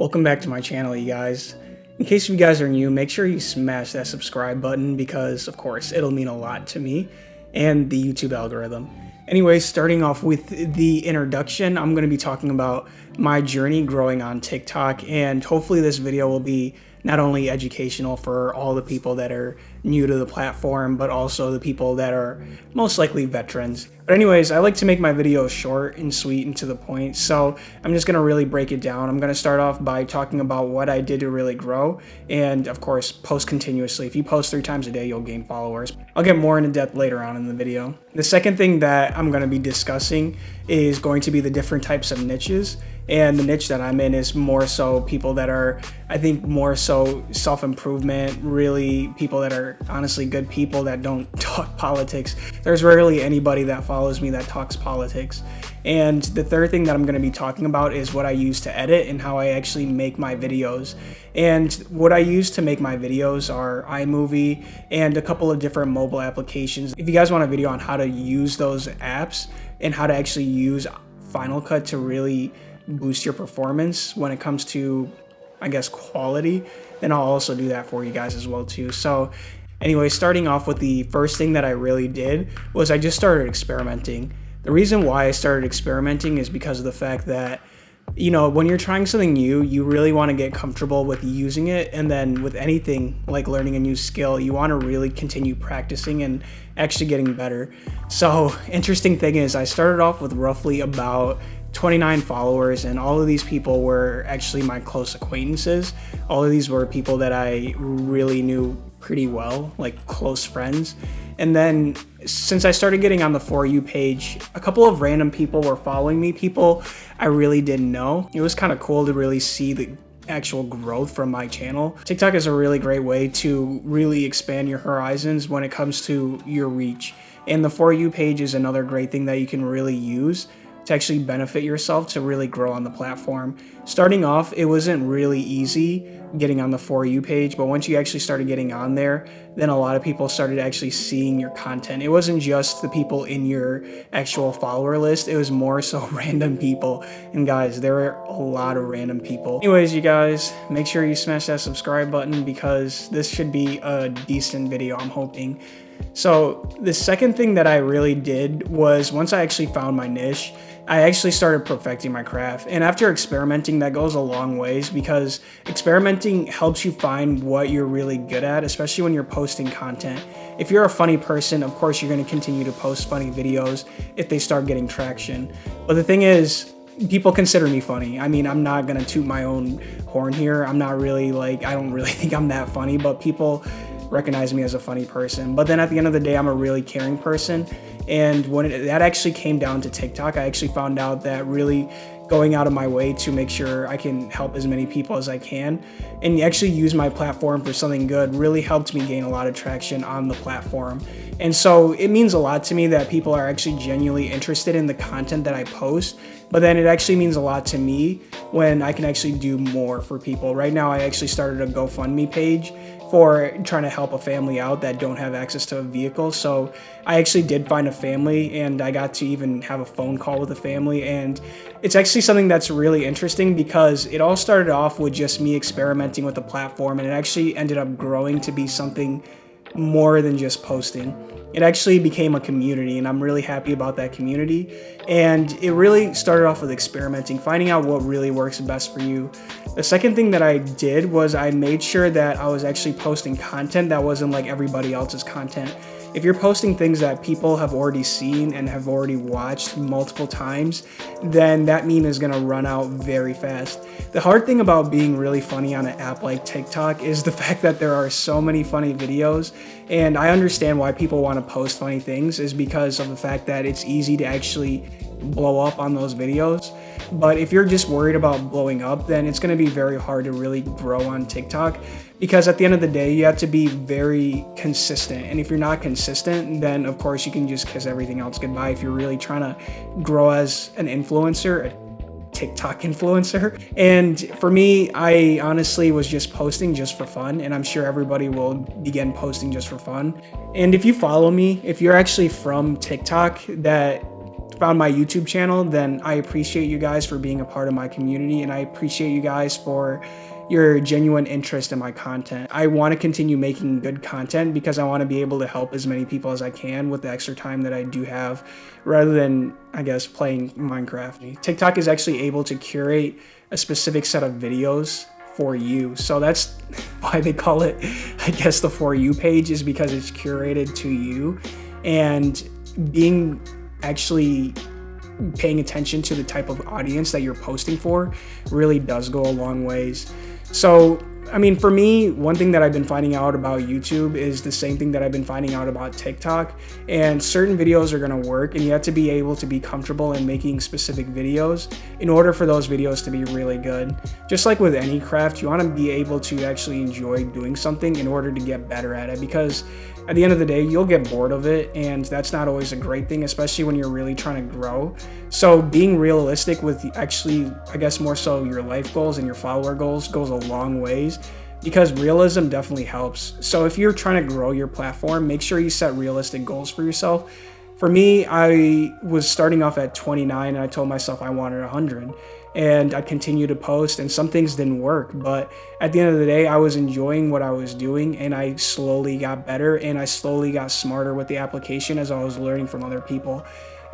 Welcome back to my channel, you guys. In case you guys are new, make sure you smash that subscribe button because, of course, it'll mean a lot to me and the YouTube algorithm. Anyway, starting off with the introduction, I'm going to be talking about my journey growing on TikTok, and hopefully this video will be not only educational for all the people that are new to the platform, but also the people that are most likely veterans. But anyways, I like to make my videos short and sweet and to the point, so I'm just gonna really break it down. I'm gonna start off by talking about what I did to really grow, and of course, post continuously. If you post 3 times a day, you'll gain followers. I'll get more into depth later on in the video. The second thing that I'm gonna be discussing is going to be the different types of niches. And the niche that I'm in is more so people that are, I think, more so self-improvement, really people that are honestly good people that don't talk politics. There's rarely anybody that follows me that talks politics. And the third thing that I'm going to be talking about is what I use to edit and how I actually make my videos. And what I use to make my videos are iMovie and a couple of different mobile applications. If you guys want a video on how to use those apps and how to actually use Final Cut to really boost your performance when it comes to, I guess, quality, then I'll also do that for you guys as well too. So anyway, starting off with the first thing that I really did was I just started experimenting. The reason why I started experimenting is because of the fact that, you know, when you're trying something new, you really want to get comfortable with using it. And then with anything like learning a new skill, you want to really continue practicing and actually getting better. So interesting thing is I started off with roughly about 29 followers, and all of these people were actually my close acquaintances. All of these were people that I really knew pretty well, like close friends. And then since I started getting on the For You page, a couple of random people were following me, people I really didn't know. It was kind of cool to really see the actual growth from my channel. TikTok is a really great way to really expand your horizons when it comes to your reach. And the For You page is another great thing that you can really use to actually benefit yourself to really grow on the platform. Starting off, it wasn't really easy getting on the For You page, but once you actually started getting on there, then a lot of people started actually seeing your content. It wasn't just the people in your actual follower list, it was more so random people. And guys, there were a lot of random people. Anyways, you guys, make sure you smash that subscribe button because this should be a decent video, I'm hoping. So the second thing that I really did was once I actually found my niche, I actually started perfecting my craft. And after experimenting, that goes a long ways because experimenting helps you find what you're really good at, especially when you're posting content. If you're a funny person, of course, you're going to continue to post funny videos if they start getting traction. But the thing is, people consider me funny. I mean, I'm not going to toot my own horn here. I'm not really like, I don't really think I'm that funny, but people recognize me as a funny person. But then at the end of the day, I'm a really caring person. And when that actually came down to TikTok, I actually found out that really going out of my way to make sure I can help as many people as I can and actually use my platform for something good really helped me gain a lot of traction on the platform. And so it means a lot to me that people are actually genuinely interested in the content that I post, but then it actually means a lot to me when I can actually do more for people. Right now, I actually started a GoFundMe page for trying to help a family out that don't have access to a vehicle. So I actually did find a family and I got to even have a phone call with the family. And it's actually something that's really interesting because it all started off with just me experimenting with the platform, and it actually ended up growing to be something more than just posting. It actually became a community, and I'm really happy about that community. And it really started off with experimenting, finding out what really works best for you. The second thing that I did was I made sure that I was actually posting content that wasn't like everybody else's content. If you're posting things that people have already seen and have already watched multiple times, then that meme is gonna run out very fast. The hard thing about being really funny on an app like TikTok is the fact that there are so many funny videos, and I understand why people want to post funny things is because of the fact that it's easy to actually blow up on those videos. But if you're just worried about blowing up, then it's going to be very hard to really grow on TikTok because at the end of the day, you have to be very consistent. And if you're not consistent, then of course you can just kiss everything else goodbye if you're really trying to grow as an influencer, a TikTok influencer. And for me, I honestly was just posting just for fun, and I'm sure everybody will begin posting just for fun. And if you follow me, if you're actually from TikTok, that found my YouTube channel, then I appreciate you guys for being a part of my community, and I appreciate you guys for your genuine interest in my content. I want to continue making good content because I want to be able to help as many people as I can with the extra time that I do have, rather than, I guess, playing Minecraft. TikTok is actually able to curate a specific set of videos for you. So that's why they call it, I guess, the For You page, is because it's curated to you. And being actually paying attention to the type of audience that you're posting for really does go a long ways. So, I mean, for me, one thing that I've been finding out about YouTube is the same thing that I've been finding out about TikTok. And certain videos are going to work, and you have to be able to be comfortable in making specific videos in order for those videos to be really good. Just like with any craft, you want to be able to actually enjoy doing something in order to get better at it, because at the end of the day, you'll get bored of it, and that's not always a great thing, especially when you're really trying to grow. So being realistic with actually, I guess, more so your life goals and your follower goals goes a long ways, because realism definitely helps. So if you're trying to grow your platform, make sure you set realistic goals for yourself. For me, I was starting off at 29, and I told myself I wanted 100. And I continued to post, and some things didn't work, but at the end of the day, I was enjoying what I was doing, and I slowly got better, and I slowly got smarter with the application as I was learning from other people.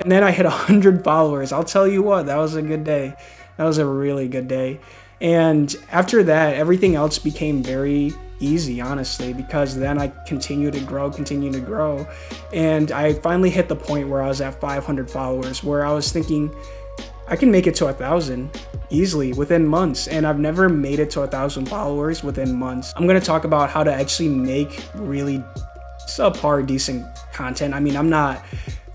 And then I hit 100 followers. I'll tell you what, that was a good day. That was a really good day. And after that, everything else became very easy, honestly, because then I continued to grow. And I finally hit the point where I was at 500 followers, where I was thinking, I can make it to 1,000 easily within months, and I've never made it to 1,000 followers within months. I'm going to talk about how to actually make really subpar decent content. I mean, I'm not,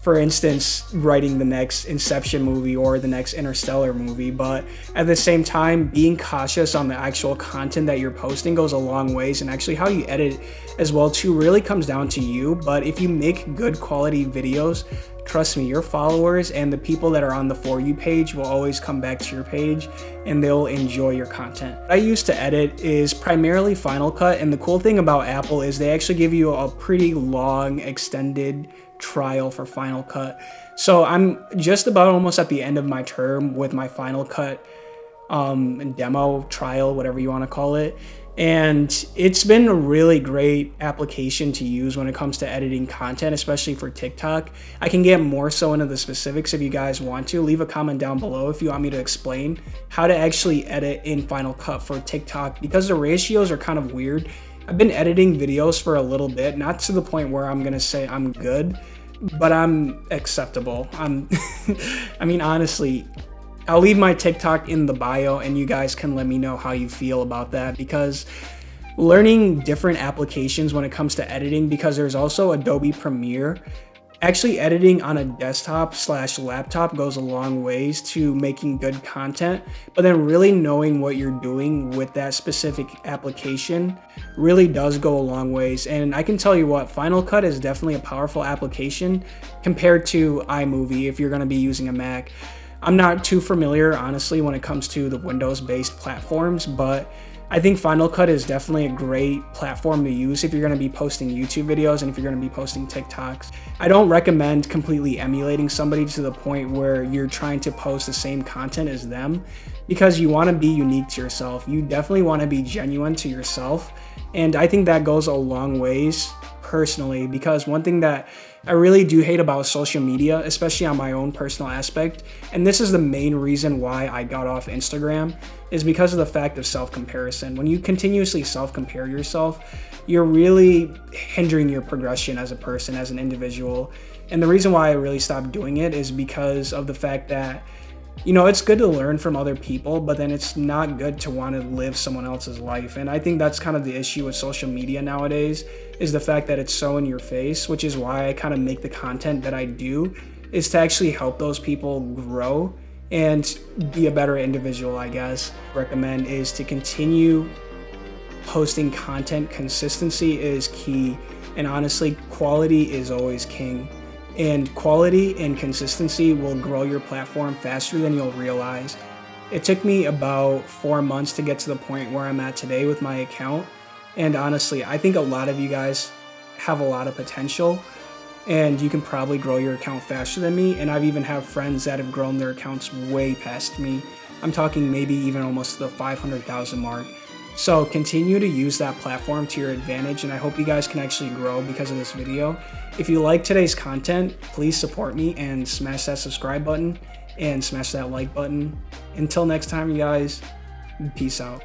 for instance, writing the next Inception movie or the next Interstellar movie, but at the same time, being cautious on the actual content that you're posting goes a long ways, and actually how you edit as well too really comes down to you. But if you make good quality videos, trust me, your followers and the people that are on the For You page will always come back to your page, and they'll enjoy your content. What I used to edit is primarily Final Cut, and the cool thing about Apple is they actually give you a pretty long extended trial for Final Cut. So I'm just about almost at the end of my term with my Final Cut demo, trial, whatever you want to call it. And it's been a really great application to use when it comes to editing content, especially for TikTok. I can get more so into the specifics if you guys want to. Leave a comment down below if you want me to explain how to actually edit in Final Cut for TikTok, because the ratios are kind of weird. I've been editing videos for a little bit, not to the point where I'm gonna say I'm good, but I'm acceptable. I mean, honestly, I'll leave my TikTok in the bio, and you guys can let me know how you feel about that, because learning different applications when it comes to editing, because there's also Adobe Premiere, actually editing on a desktop/laptop goes a long ways to making good content, but then really knowing what you're doing with that specific application really does go a long ways. And I can tell you what, Final Cut is definitely a powerful application compared to iMovie if you're going to be using a Mac. I'm not too familiar, honestly, when it comes to the Windows-based platforms, but I think Final Cut is definitely a great platform to use if you're going to be posting YouTube videos and if you're going to be posting TikToks. I don't recommend completely emulating somebody to the point where you're trying to post the same content as them, because you want to be unique to yourself. You definitely want to be genuine to yourself, and I think that goes a long ways personally, because one thing that I really do hate about social media, especially on my own personal aspect, and this is the main reason why I got off Instagram, is because of the fact of self-comparison. When you continuously self-compare yourself, you're really hindering your progression as a person, as an individual. And the reason why I really stopped doing it is because of the fact that, you know, it's good to learn from other people, but then it's not good to want to live someone else's life. And I think that's kind of the issue with social media nowadays, is the fact that it's so in your face, which is why I kind of make the content that I do, is to actually help those people grow and be a better individual, I guess. Recommend is to continue posting content. Consistency is key, and honestly, quality is always king. And quality and consistency will grow your platform faster than you'll realize. It took me about 4 months to get to the point where I'm at today with my account. And honestly, I think a lot of you guys have a lot of potential. and you can probably grow your account faster than me. And I've even have friends that have grown their accounts way past me. I'm talking maybe even almost the 500,000 mark. So continue to use that platform to your advantage, and I hope you guys can actually grow because of this video. If you like today's content, please support me and smash that subscribe button and smash that like button. Until next time, you guys, peace out.